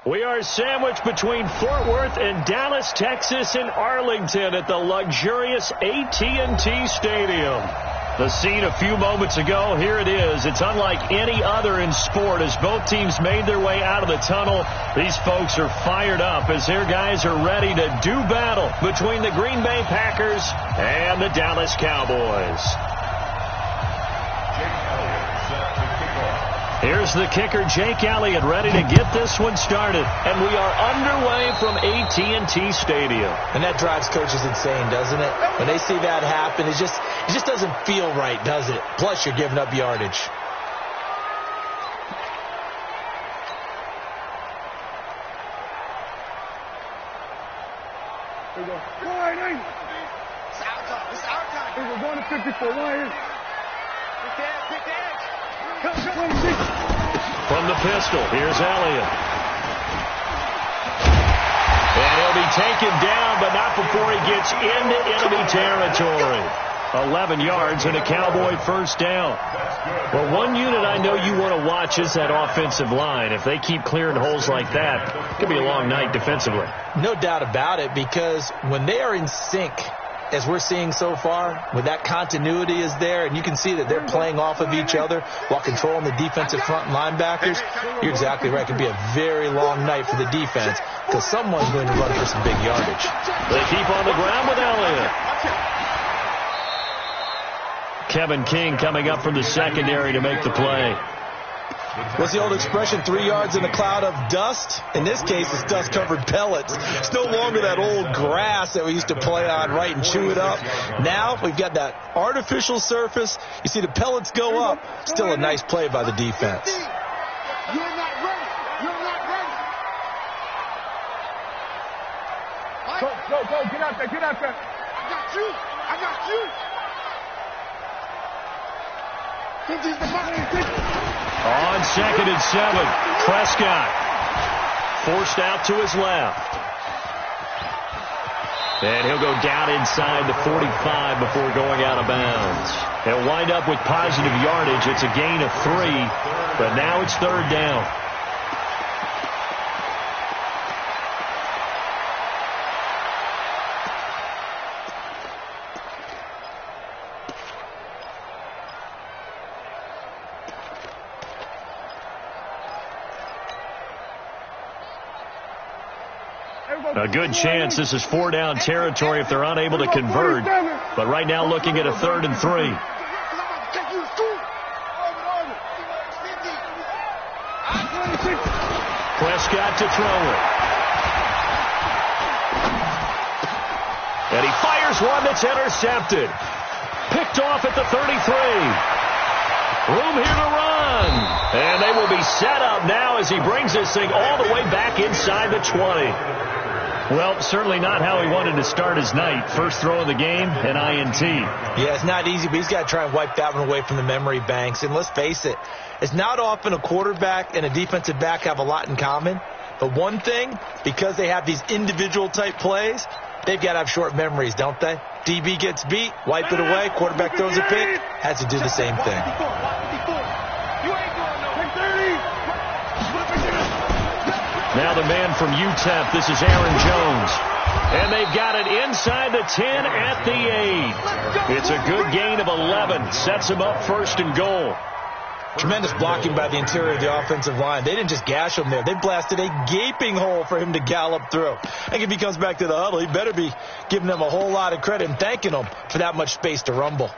We are sandwiched between Fort Worth and Dallas, Texas, and Arlington at the luxurious AT&T Stadium. The scene a few moments ago, here it is. It's unlike any other in sport as both teams made their way out of the tunnel. These folks are fired up as their guys are ready to do battle between the Green Bay Packers and the Dallas Cowboys. Here's the kicker, Jake Elliott, ready to get this one started. And we are underway from AT&T Stadium. And that drives coaches insane, doesn't it? When they see that happen, it just doesn't feel right, does it? Plus, you're giving up yardage. Here we go. Wide in. It's our time. It's our time. Here we're going to 54. Wide in. Pick the edge. From the pistol, here's Elliott. And he'll be taken down, but not before he gets into enemy territory. 11 yards and a Cowboy first down. Well, one unit I know you want to watch is that offensive line. If they keep clearing holes like that, it could be a long night defensively. No doubt about it, because when they are in sync, as we're seeing so far, when that continuity is there, and you can see that they're playing off of each other while controlling the defensive front linebackers, you're exactly right. It could be a very long night for the defense because someone's going to run for some big yardage. They keep on the ground with Elliott. Kevin King coming up from the secondary to make the play. What's the old expression, 3 yards in a cloud of dust? In this case, it's dust-covered pellets. It's no longer that old grass that we used to play on, right, and chew it up. Now we've got that artificial surface. You see the pellets go up. Still a nice play by the defense. You're not ready. You're not ready. Go. Get out there. Get out there. I got you. I got you. On 2nd and 7, Prescott forced out to his left. And he'll go down inside the 45 before going out of bounds. He'll wind up with positive yardage. It's a gain of 3, but now it's 3rd down. A good chance this is 4-down territory if they're unable to convert. But right now looking at a 3rd and 3. Prescott to throw it. And he fires one that's intercepted. Picked off at the 33. Room here to run. And they will be set up now as he brings this thing all the way back inside the 20. Well, certainly not how he wanted to start his night. First throw of the game, an INT. Yeah, it's not easy, but he's got to try and wipe that one away from the memory banks. And let's face it, it's not often a quarterback and a defensive back have a lot in common. But one thing, because they have these individual type plays, they've got to have short memories, don't they? DB gets beat, wipe it away, quarterback throws a pick, has to do the same thing. Now the man from UTEP, this is Aaron Jones. And they've got it inside the 10 at the 8. It's a good gain of 11. Sets him up 1st and goal. Tremendous blocking by the interior of the offensive line. They didn't just gash him there. They blasted a gaping hole for him to gallop through. I think if he comes back to the huddle, he better be giving them a whole lot of credit and thanking them for that much space to rumble.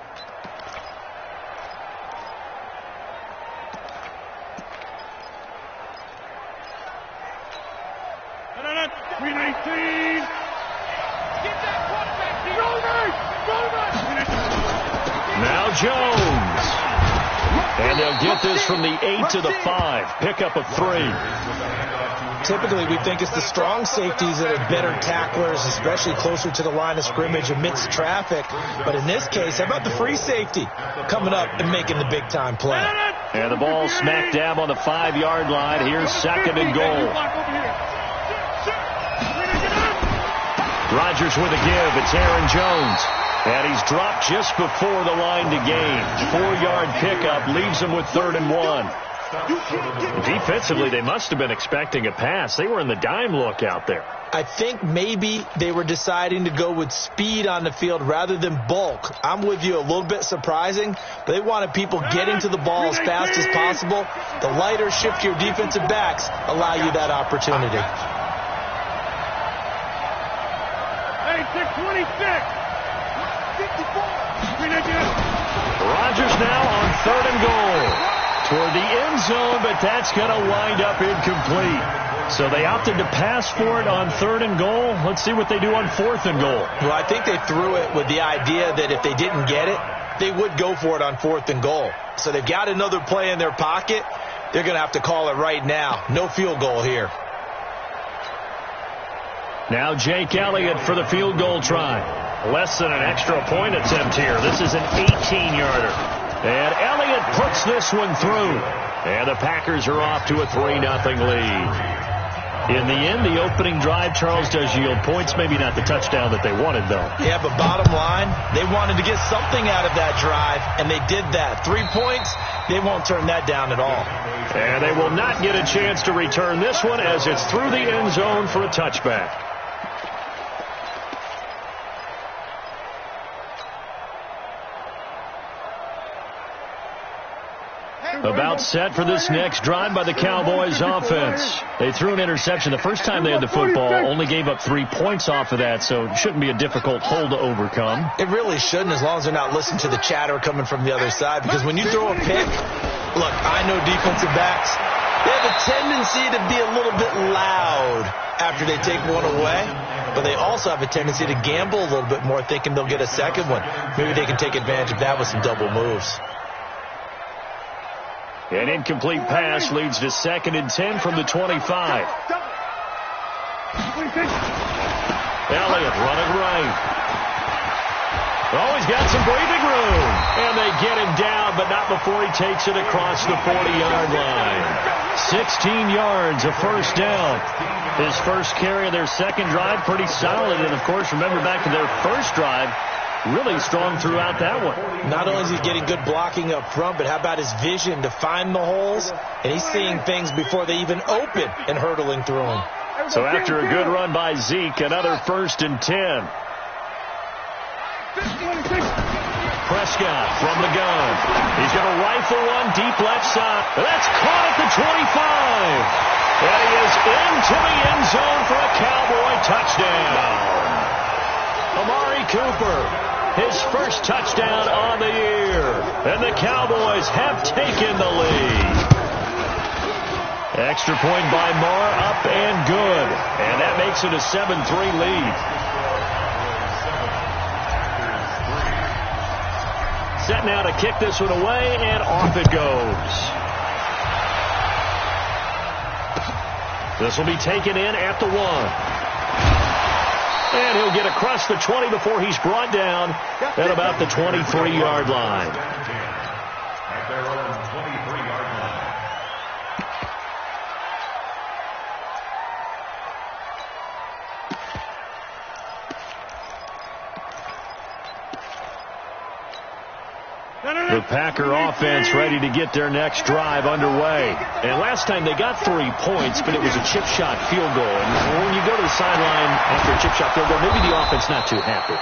Now Jones. And they'll get this from the 8 to the 5. Pickup of 3. Typically, we think it's the strong safeties that are better tacklers, especially closer to the line of scrimmage amidst traffic. But in this case, how about the free safety coming up and making the big-time play? And the ball smack dab on the 5-yard line. Here's 2nd and goal. Rodgers with a give. It's Aaron Jones. And he's dropped just before the line to gain. 4-yard pickup leaves him with 3rd and 1. Defensively, they must have been expecting a pass. They were in the dime look out there. I think maybe they were deciding to go with speed on the field rather than bulk. I'm with you, a little bit surprising, but they wanted people getting to the ball as fast as possible. The lighter, shiftier defensive backs allow you that opportunity. Hey, 626. 54. Rodgers now on 3rd and goal. Toward the end zone, but that's going to wind up incomplete. So they opted to pass for it on 3rd and goal. Let's see what they do on 4th and goal. Well, I think they threw it with the idea that if they didn't get it, they would go for it on 4th and goal. So they've got another play in their pocket. They're going to have to call it right now. No field goal here. Now Jake Elliott for the field goal try. Less than an extra point attempt here. This is an 18-yarder. And Elliott puts this one through. And the Packers are off to a 3-0 lead. In the end, the opening drive, Charles, does yield points. Maybe not the touchdown that they wanted, though. Yeah, but bottom line, they wanted to get something out of that drive, and they did that. 3 points, they won't turn that down at all. And they will not get a chance to return this one as it's through the end zone for a touchback. About set for this next drive by the Cowboys offense. They threw an interception the first time they had the football, only gave up 3 points off of that, so it shouldn't be a difficult hole to overcome. It really shouldn't, as long as they're not listening to the chatter coming from the other side, because when you throw a pick, look, I know defensive backs, they have a tendency to be a little bit loud after they take one away, but they also have a tendency to gamble a little bit more, thinking they'll get a second one. Maybe they can take advantage of that with some double moves. An incomplete pass leads to 2nd and 10 from the 25. Elliott running right. Oh, he's got some breathing room. And they get him down, but not before he takes it across the 40-yard line. 16 yards, a first down. His first carry of their second drive, pretty solid. And, of course, remember back to their first drive, really strong throughout that one. Not only is he getting good blocking up front, but how about his vision to find the holes? And he's seeing things before they even open and hurdling through them. So after a good run by Zeke, another 1st and 10. Prescott from the gun. He's going to rifle one deep left side. That's caught at the 25. And he is into the end zone for a Cowboy touchdown. Amari Cooper, his first touchdown on the year. And the Cowboys have taken the lead. Extra point by Marr, up and good. And that makes it a 7-3 lead. Set now to kick this one away, and off it goes. This will be taken in at the 1. And he'll get across the 20 before he's brought down at about the 23-yard line. At their own 23-yard line. The Packer offense ready to get their next drive underway. And last time they got 3 points, but it was a chip shot field goal. And when you go to the sideline after a chip shot field goal, maybe the offense not too happy.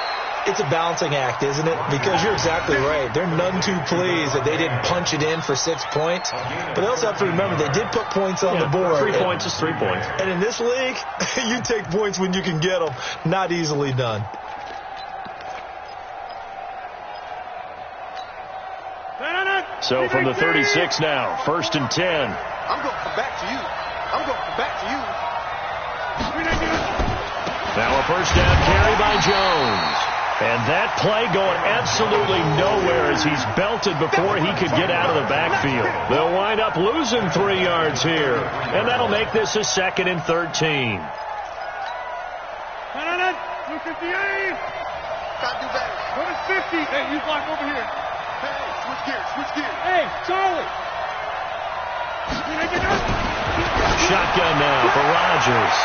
It's a balancing act, isn't it? Because you're exactly right. They're none too pleased that they didn't punch it in for 6 points. But they also have to remember they did put points on the board. 3 points is 3 points. And in this league, you take points when you can get them. Not easily done. So from the 36 now, 1st and 10. I'm going back to you. I'm going back to you. Now a first down carry by Jones. And that play going absolutely nowhere as he's belted before he could get out of the backfield. They'll wind up losing 3 yards here. And that'll make this a 2nd and 13. 258. Gotta do better. What is 50? Hey, you block over here. Hey, switch gears, switch gears. Hey, Charlie. Shotgun now for Rodgers.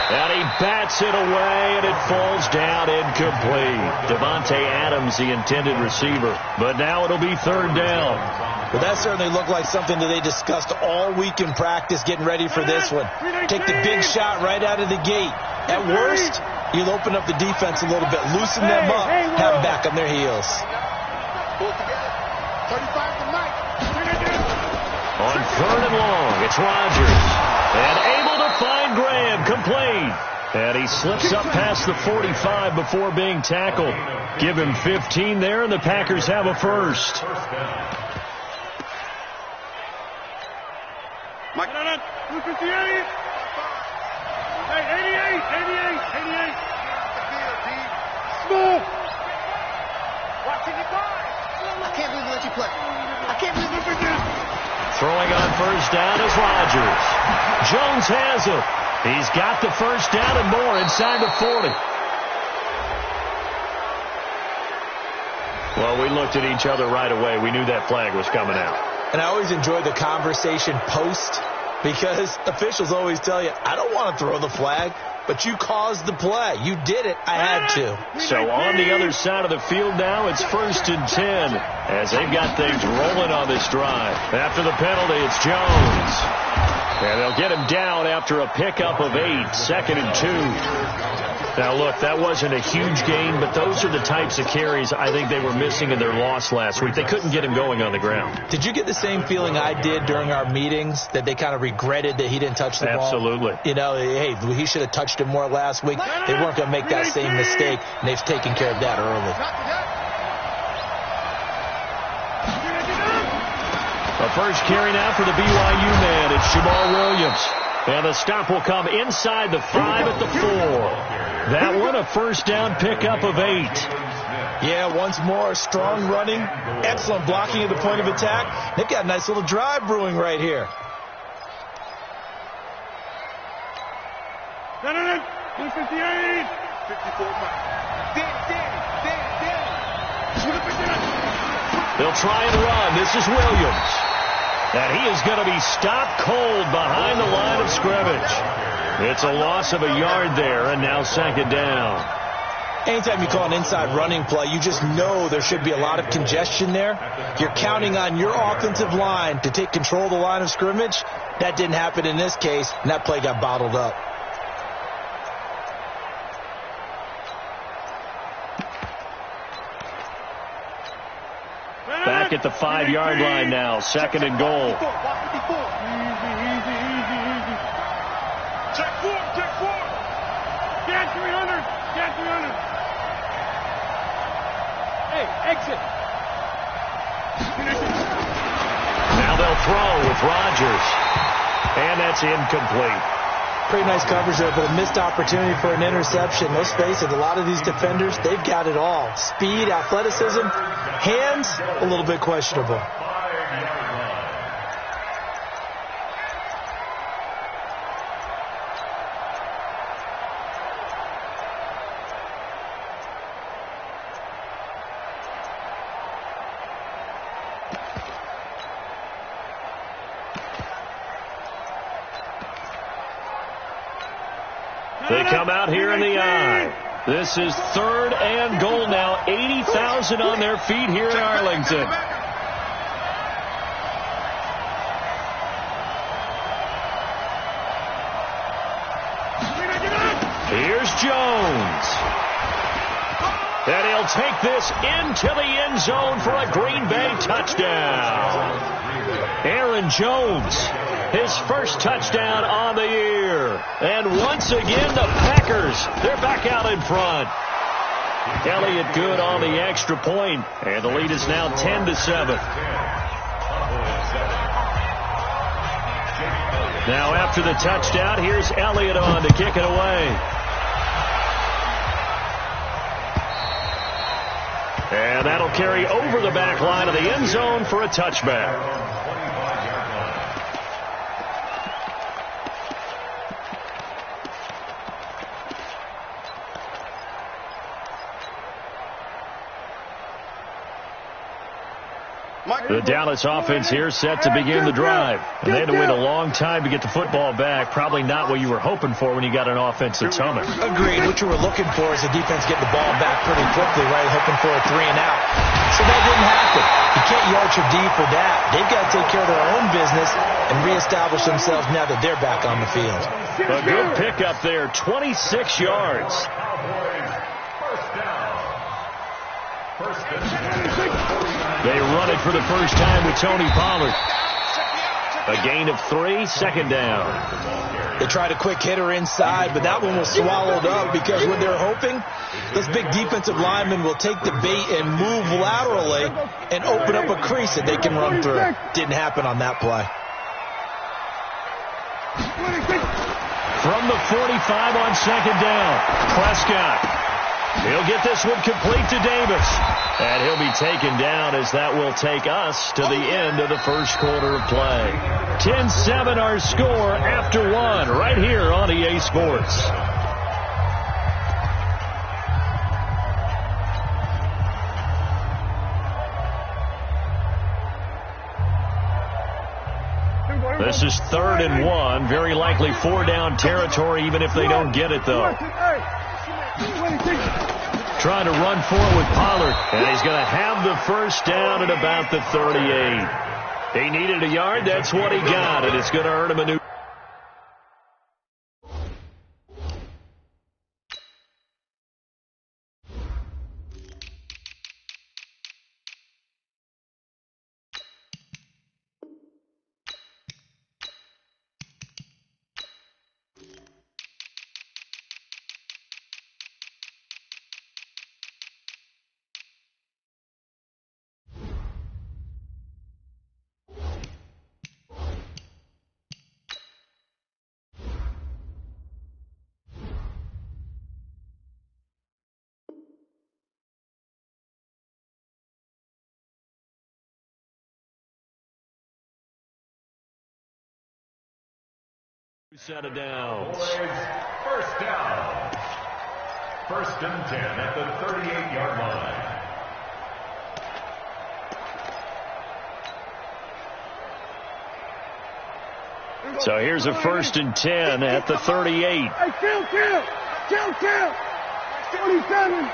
And he bats it away, and it falls down incomplete. Devontae Adams, the intended receiver. But now it'll be third down. Well, that certainly looked like something that they discussed all week in practice, getting ready for this one. Take the big shot right out of the gate. At worst, you'll open up the defense a little bit, loosen them up, have them back on their heels. On third and long, it's Rodgers. And able to find Graham, complete. And he slips up past the 45 before being tackled. Give him 15 there, and the Packers have a first. Mike, 258. Hey, 88. Small. Watching it go. I can't believe they let you play. I can't believe they did. Throwing on first down is Rodgers. Jones has it. He's got the first down and more inside the 40. Well, we looked at each other right away. We knew that flag was coming out. And I always enjoy the conversation post, because officials always tell you, I don't want to throw the flag, but you caused the play. You did it. I had to. So on the other side of the field now, it's 1st and 10 as they've got things rolling on this drive. After the penalty, it's Jones. And they'll get him down after a pickup of 8, 2nd and 2. Now, look, that wasn't a huge gain, but those are the types of carries I think they were missing in their loss last week. They couldn't get him going on the ground. Did you get the same feeling I did during our meetings, that they kind of regretted that he didn't touch the ball? Absolutely. You know, hey, he should have touched him more last week. They weren't going to make that same mistake, and they've taken care of that early. The first carry now for the BYU man. It's Jamal Williams. And the stop will come inside the 5 at the 4. That one, a first down pickup of 8. Yeah, once more, strong running, excellent blocking at the point of attack. They've got a nice little drive brewing right here. Danny, 58. 54. They'll try and run. This is Williams. And he is going to be stopped cold behind the line of scrimmage. It's a loss of a yard there, and now 2nd down. Anytime you call an inside running play, you just know there should be a lot of congestion there. You're counting on your offensive line to take control of the line of scrimmage. That didn't happen in this case, and that play got bottled up. Back at the 5-yard line now, 2nd and goal. Easy. Check 4. Get 300. Hey, exit. Now they'll throw with Rodgers. And that's incomplete. Pretty nice coverage there, but a missed opportunity for an interception. Let's face it, a lot of these defenders, they've got it all. Speed, athleticism, hands, a little bit questionable. They come out here in the eye. This is 3rd and goal now. 80,000 on their feet here in Arlington. Here's Jones. And he'll take this into the end zone for a Green Bay touchdown. Aaron Jones, his first touchdown on the year. And once again, the Packers, they're back out in front. Elliott good on the extra point, and the lead is now 10-7. Now after the touchdown, here's Elliott on to kick it away. And that'll carry over the back line of the end zone for a touchback. Mike, The Dallas offense here set to begin the drive. And they had to wait a long time to get the football back. Probably not what you were hoping for when you got an offense that's humming. Agreed. What you were looking for is the defense getting the ball back pretty quickly, right? Hoping for a 3-and-out. So that didn't happen. You can't yard your D for that. They've got to take care of their own business and reestablish themselves now that they're back on the field. A good pickup there, 26 yards. They run it for the first time with Tony Pollard. A gain of 3, second down. They tried a quick hitter inside, but that one was swallowed up because what they're hoping, this big defensive lineman will take the bait and move laterally and open up a crease that they can run through. Didn't happen on that play. From the 45 on second down, Prescott. He'll get this one complete to Davis. And he'll be taken down as that will take us to the end of the first quarter of play. 10-7 our score after 1 right here on EA Sports. This is 3rd and 1. Very likely 4-down territory even if they don't get it, though. Trying to run forward with Pollard, and he's going to have the first down at about the 38. He needed a yard. That's what he got, and it's going to earn him a new. Set of downs. First down. 1st and 10 at the 38-yard line. So here's a 1st and 10 at the 38. Hey, kill. 27.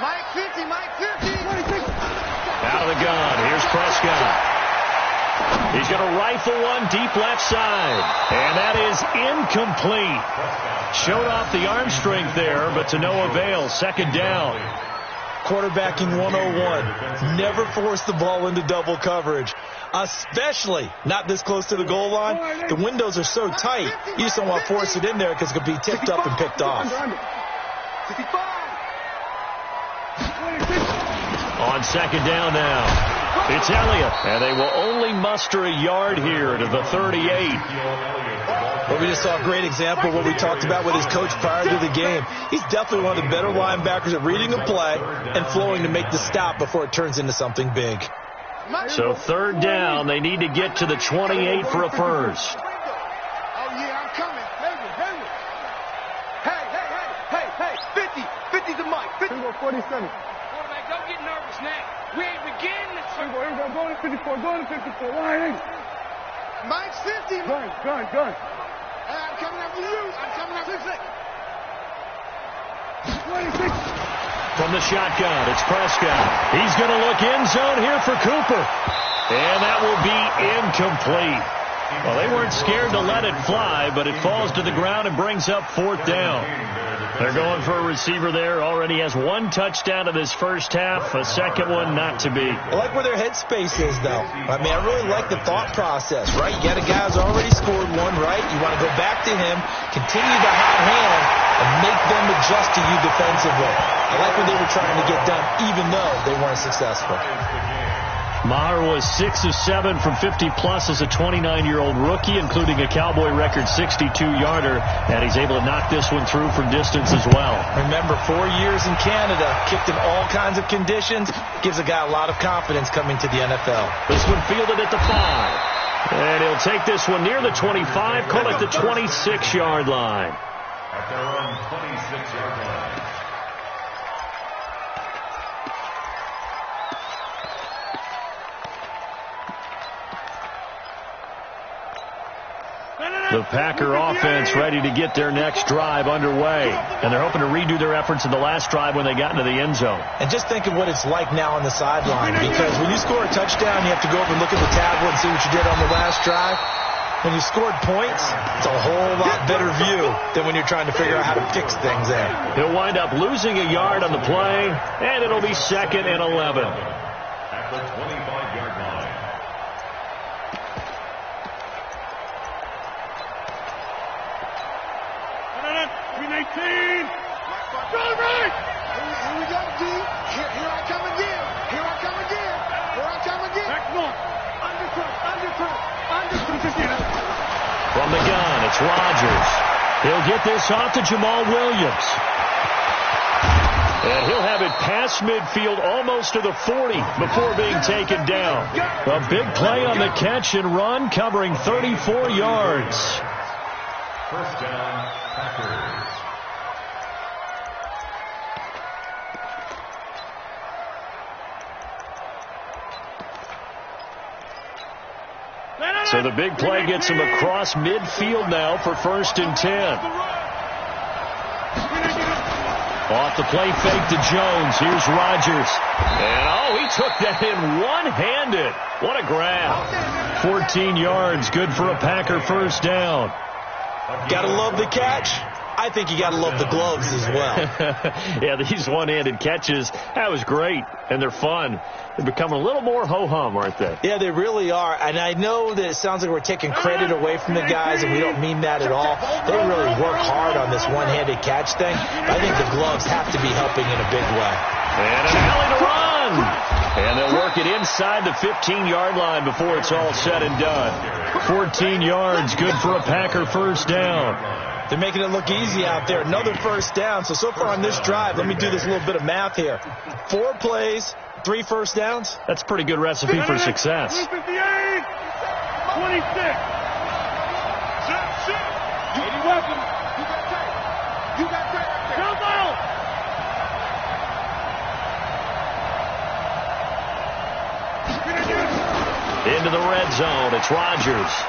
Mike 50. 26. Out of the gun. Here's Prescott. He's going to rifle one deep left side. And that is incomplete. Showed off the arm strength there, but to no avail. Second down. Quarterbacking 101. Never force the ball into double coverage, especially not this close to the goal line. The windows are so tight, you just don't want to force it in there because it could be tipped up and picked off. On second down now. It's Elliott, and they will only muster a yard here to the 38. But we just saw a great example of what we talked about with his coach prior to the game. He's definitely one of the better linebackers at reading a play and flowing to make the stop before it turns into something big. So 3rd down, they need to get to the 28 for a first. Oh, yeah, I'm coming. Hey, 50 to Mike. 47. Don't get nervous now. We ain't beginning. Here we go. Going to 54. Line 8. Mike's 50. Gun. Hey, I'm coming after you. I'm coming after 26. From the shotgun, it's Prescott. He's going to look end zone here for Cooper. And that will be incomplete. Well, they weren't scared to let it fly, but it falls to the ground and brings up 4th down. They're going for a receiver there. Already has 1 touchdown in this first half. A second one not to be. I like where their headspace is, though. I mean, I really like the thought process, right? You got a guy who's already scored one, right? You want to go back to him, continue the hot hand, and make them adjust to you defensively. I like what they were trying to get done, even though they weren't successful. Maher was 6 of 7 from 50-plus as a 29-year-old rookie, including a Cowboy record 62-yarder, and he's able to knock this one through from distance as well. Remember, 4 years in Canada, kicked in all kinds of conditions, gives a guy a lot of confidence coming to the NFL. This one fielded at the 5, and he'll take this one near the 25, call it the 26-yard line. At their own 26-yard line. The Packer offense ready to get their next drive underway. And they're hoping to redo their efforts in the last drive when they got into the end zone. And just think of what it's like now on the sideline. Because when you score a touchdown, you have to go over and look at the tablet and see what you did on the last drive. When you scored points, it's a whole lot better view than when you're trying to figure out how to fix things there. He'll wind up losing a yard on the play, and it'll be 2nd and 11. At the 25-yard line. Go right! Here we go, D. Here I come again. Here I come again. Here I come again. Back one. Undercut. From the gun, it's Rodgers. He'll get this off to Jamal Williams. And he'll have it past midfield almost to the 40 before being taken down. A big play on the catch and run, covering 34 yards. First down, Packers. So the big play gets him across midfield now for 1st and 10. Off the play fake to Jones. Here's Rodgers. And, he took that in one-handed. What a grab. 14 yards, good for a Packer first down. Gotta love the catch. I think you got to love the gloves as well. Yeah, these one-handed catches, that was great, and they're fun. They're becoming a little more ho-hum, aren't they? Yeah, they really are. And I know that it sounds like we're taking credit away from the guys, and we don't mean that at all. They really work hard on this one-handed catch thing. I think the gloves have to be helping in a big way. And an alley to run. And they'll work it inside the 15-yard line before it's all said and done. 14 yards, good for a Packer first down. They're making it look easy out there. Another first down. So far on this drive, let me do this little bit of math here. 4 plays, 3 first downs. That's a pretty good recipe for success. 26. You need weapon. You got tape. Come on. Into the red zone. It's Rodgers.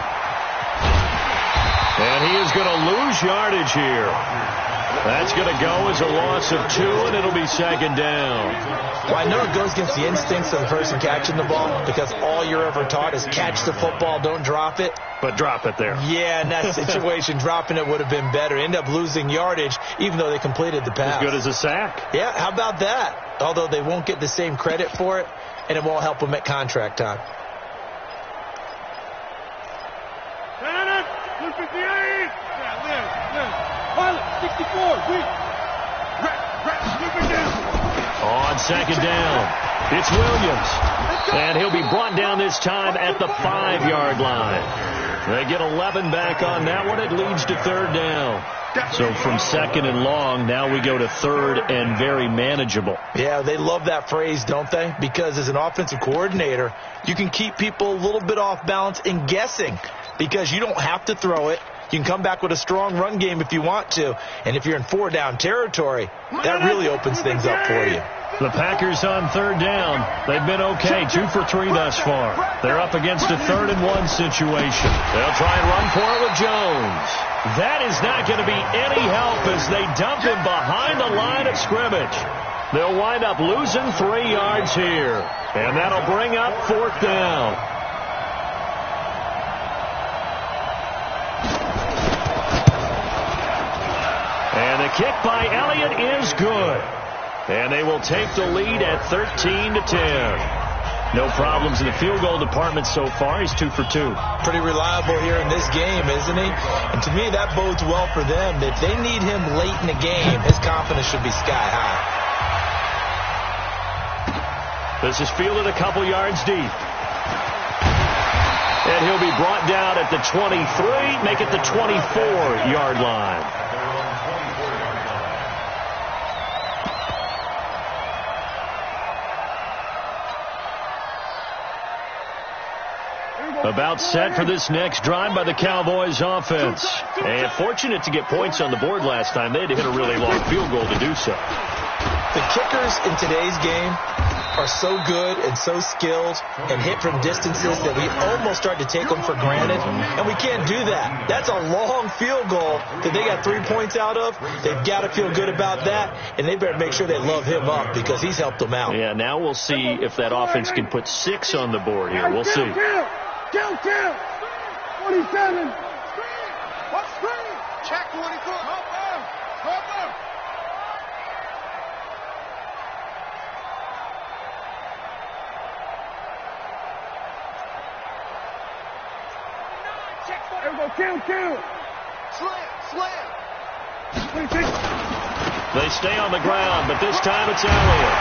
And he is going to lose yardage here. That's going to go as a loss of 2, and it'll be 2nd down. Well, I know it goes against the instincts of the person catching the ball because all you're ever taught is catch the football, don't drop it. But drop it there. Yeah, in that situation, dropping it would have been better. End up losing yardage, even though they completed the pass. As good as a sack. Yeah, how about that? Although they won't get the same credit for it, and it won't help them at contract time. 64. On 2nd down, it's Williams. And he'll be brought down this time at the 5-yard line. They get 11 back on that one. It leads to 3rd down. So from 2nd and long, now we go to 3rd and very manageable. Yeah, they love that phrase, don't they? Because as an offensive coordinator, you can keep people a little bit off balance and guessing because you don't have to throw it. You can come back with a strong run game if you want to. And if you're in 4-down territory, that really opens things up for you. The Packers on 3rd down. They've been okay, 2 for 3 thus far. They're up against a 3rd and 1 situation. They'll try and run for it with Jones. That is not going to be any help as they dump him behind the line of scrimmage. They'll wind up losing 3 yards here. And that'll bring up 4th down. And the kick by Elliott is good. And they will take the lead at 13-10. No problems in the field goal department so far. He's 2 for 2. Pretty reliable here in this game, isn't he? And to me, that bodes well for them. If they need him late in the game, his confidence should be sky high. This is fielded a couple yards deep. And he'll be brought down at the 23, make it the 24-yard line. About set for this next drive by the Cowboys offense. And fortunate to get points on the board last time. They had to hit a really long field goal to do so. The kickers in today's game are so good and so skilled and hit from distances that we almost start to take them for granted, and we can't do that. That's a long field goal that they got 3 points out of. They've got to feel good about that, and they better make sure they love him up because he's helped them out. Yeah, now we'll see if that offense can put 6 on the board here. We'll see. 27. What's screen? Check 24. Kill. Slam. They stay on the ground, but this time it's Elliott.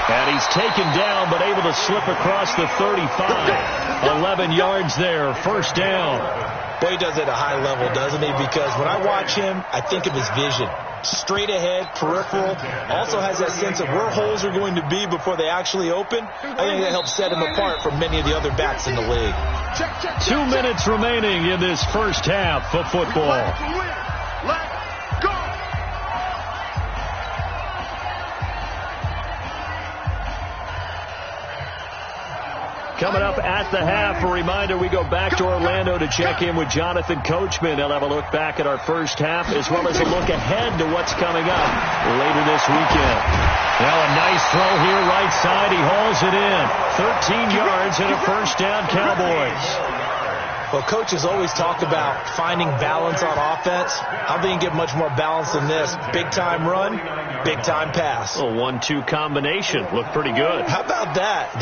And he's taken down, but able to slip across the 35. 11 yards there, first down. Boy, he does it at a high level, doesn't he? Because when I watch him, I think of his vision. Straight ahead, peripheral. Also has that sense of where holes are going to be before they actually open. I think that helps set him apart from many of the other backs in the league. 2 minutes remaining in this first half of football. Let's go. Coming up at the half, a reminder, we go back to Orlando to check in with Jonathan Coachman. He'll have a look back at our first half as well as a look ahead to what's coming up later this weekend. Now a nice throw here right side. He hauls it in. 13 yards and a first down, Cowboys. Well, coaches always talk about finding balance on offense. I think you get much more balance than this. Big-time run, big-time pass. A 1-2 combination. Looked pretty good. How about that?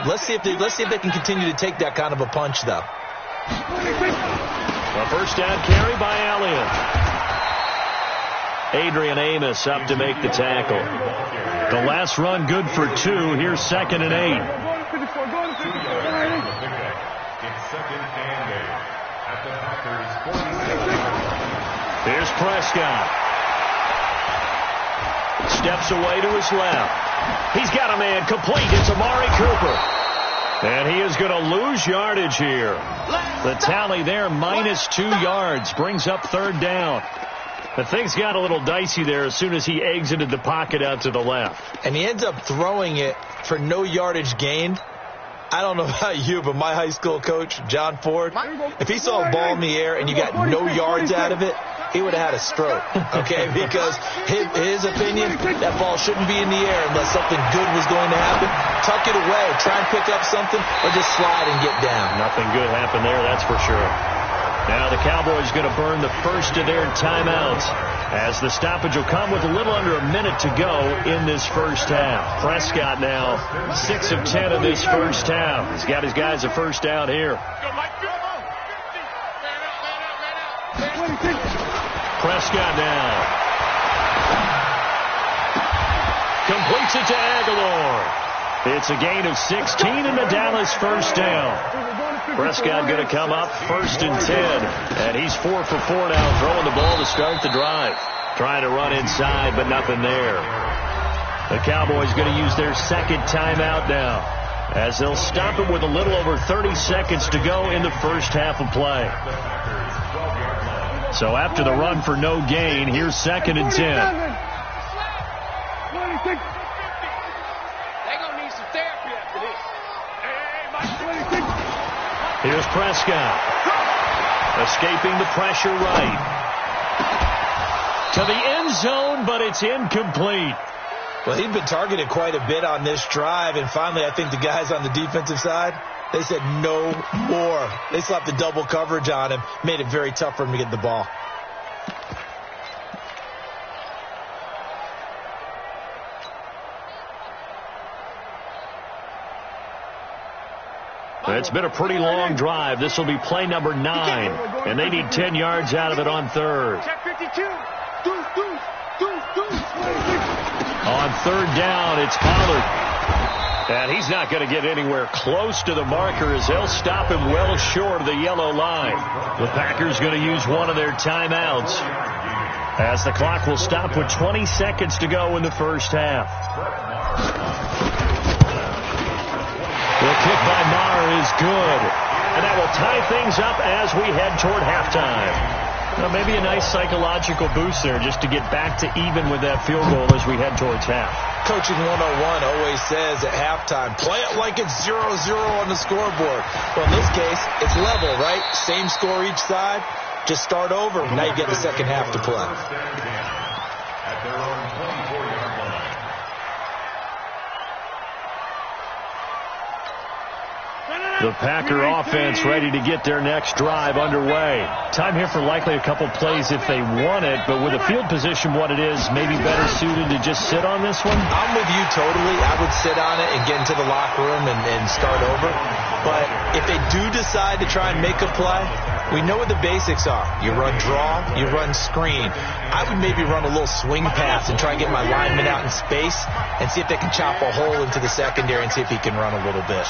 Let's see if they can continue to take that kind of a punch, though. A first down carry by Elliott. Adrian Amos up to make the tackle. The last run good for 2. Here's 2nd and 8. It's 2nd and 8 at the Packers' 46. Here's Prescott. Steps away to his left. He's got a man complete. It's Amari Cooper. And he is going to lose yardage here. The tally there, -2 yards. Brings up 3rd down. The things got a little dicey there as soon as he exited the pocket out to the left. And he ends up throwing it for no yardage gained. I don't know about you, but my high school coach, John Ford, if he saw a ball in the air and you got no yards out of it, he would have had a stroke, okay? Because his opinion, that ball shouldn't be in the air unless something good was going to happen. Tuck it away, try and pick up something, or just slide and get down. Nothing good happened there, that's for sure. Now the Cowboys going to burn the first of their timeouts as the stoppage will come with a little under a minute to go in this first half. Prescott now 6 of 10 in this first half. He's got his guys a first down here. Prescott now completes it to Aguilar. It's a gain of 16 and the Dallas first down. Prescott going to come up 1st and 10. And he's 4 for 4 now, throwing the ball to start the drive. Trying to run inside, but nothing there. The Cowboys going to use their 2nd timeout now, as they'll stop it with a little over 30 seconds to go in the first half of play. So after the run for no gain, here's 2nd and 10. Here's Prescott. Escaping the pressure right. To the end zone, but it's incomplete. Well, he'd been targeted quite a bit on this drive, and finally I think the guys on the defensive side, they said no more. They slapped the double coverage on him, made it very tough for him to get the ball. It's been a pretty long drive. This will be play number 9, and they need 10 yards out of it on 3rd. On 3rd down, it's Pollard. And he's not going to get anywhere close to the marker as they'll stop him well short of the yellow line. The Packers going to use one of their timeouts as the clock will stop with 20 seconds to go in the first half. The kick by Maher is good. And that will tie things up as we head toward halftime. Well, maybe a nice psychological boost there just to get back to even with that field goal as we head towards half. Coaching 101 always says at halftime, play it like it's 0-0 on the scoreboard. Well, in this case, it's level, right? Same score each side. Just start over. Now you get the second half to play. At their own 24-yard line. The Packer offense ready to get their next drive underway. Time here for likely a couple plays if they want it, but with the field position what it is, maybe better suited to just sit on this one? I'm with you totally. I would sit on it and get into the locker room and start over. But if they do decide to try and make a play, we know what the basics are. You run draw, you run screen. I would maybe run a little swing pass and try and get my lineman out in space and see if they can chop a hole into the secondary and see if he can run a little bit.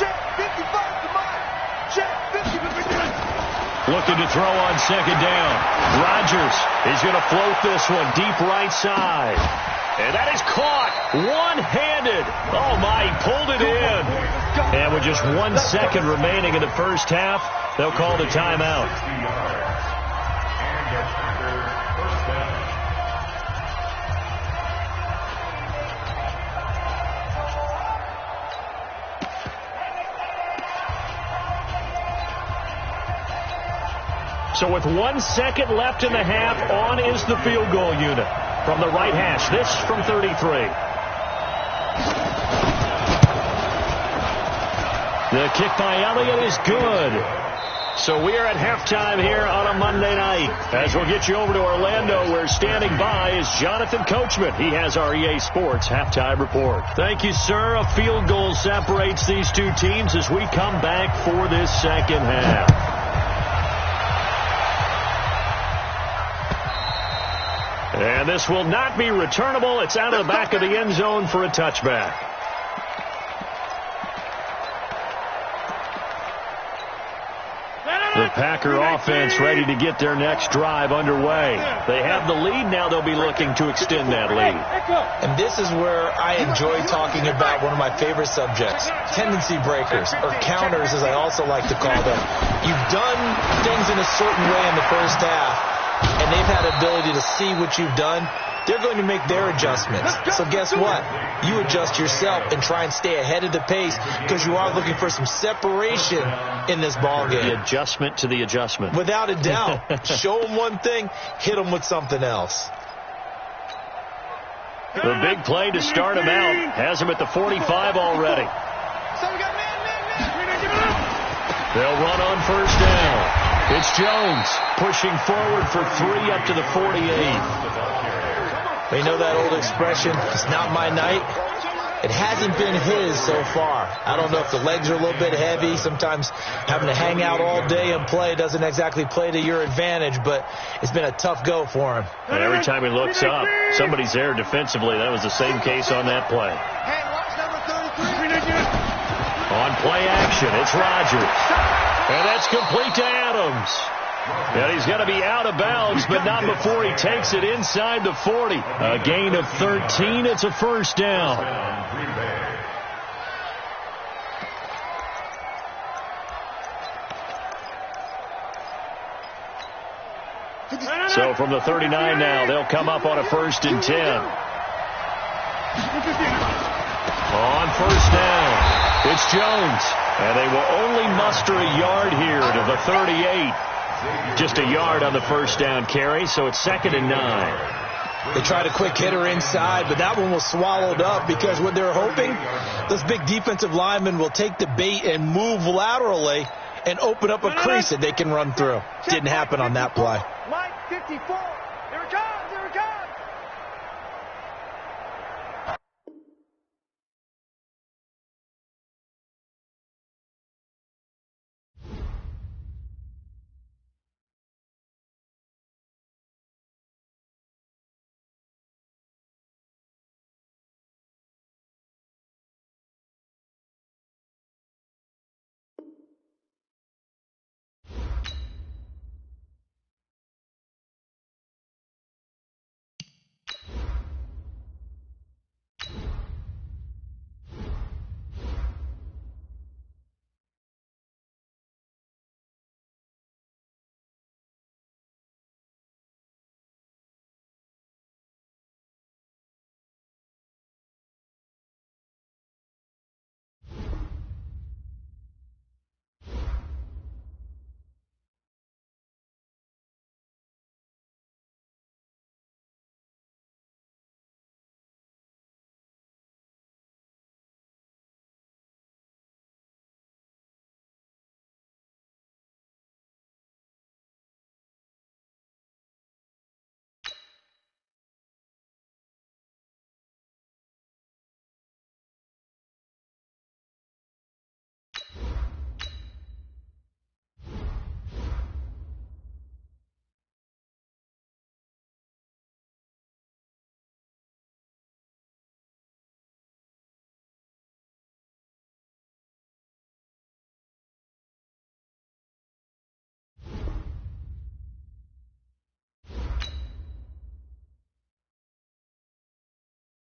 Looking to throw on second down. Rodgers is going to float this one deep right side. And that is caught one-handed. Oh, my, he pulled it in. And with just 1 second remaining in the first half, they'll call the timeout. So with 1 second left in the half, on is the field goal unit from the right hash. This from 33. The kick by Elliott is good. So we are at halftime here on a Monday night. As we'll get you over to Orlando, where standing by is Jonathan Coachman. He has our EA Sports halftime report. Thank you, sir. A field goal separates these two teams as we come back for this second half. And this will not be returnable. It's out of the back of the end zone for a touchback. The Packer offense ready to get their next drive underway. They have the lead. Now they'll be looking to extend that lead. And this is where I enjoy talking about one of my favorite subjects, tendency breakers, or counters as I also like to call them. You've done things in a certain way in the first half, and they've had ability to see what you've done. They're going to make their adjustments. So guess what? You adjust yourself and try and stay ahead of the pace because you are looking for some separation in this ball game. The adjustment to the adjustment. Without a doubt. Show them one thing, hit them with something else. The big play to start him out has him at the 45 already. They'll run on first down. It's Jones pushing forward for 3 up to the 48. You know that old expression, it's not my night? It hasn't been his so far. I don't know if the legs are a little bit heavy. Sometimes having to hang out all day and play doesn't exactly play to your advantage, but it's been a tough go for him. And every time he looks up, somebody's there defensively. That was the same case on that play. On play action, it's Rodgers. And that's complete to Adams. And he's going to be out of bounds, but not before he takes it inside the 40. A gain of 13. It's a first down. So from the 39 now, they'll come up on a 1st and 10. On first down, it's Jones. And they will only muster a yard here to the 38. Just a yard on the first down carry, so it's 2nd and 9. They tried a quick hitter inside, but that one was swallowed up because what they're hoping, those big defensive linemen will take the bait and move laterally and open up a crease that they can run through. Didn't happen on that play. Line 54. Here it comes.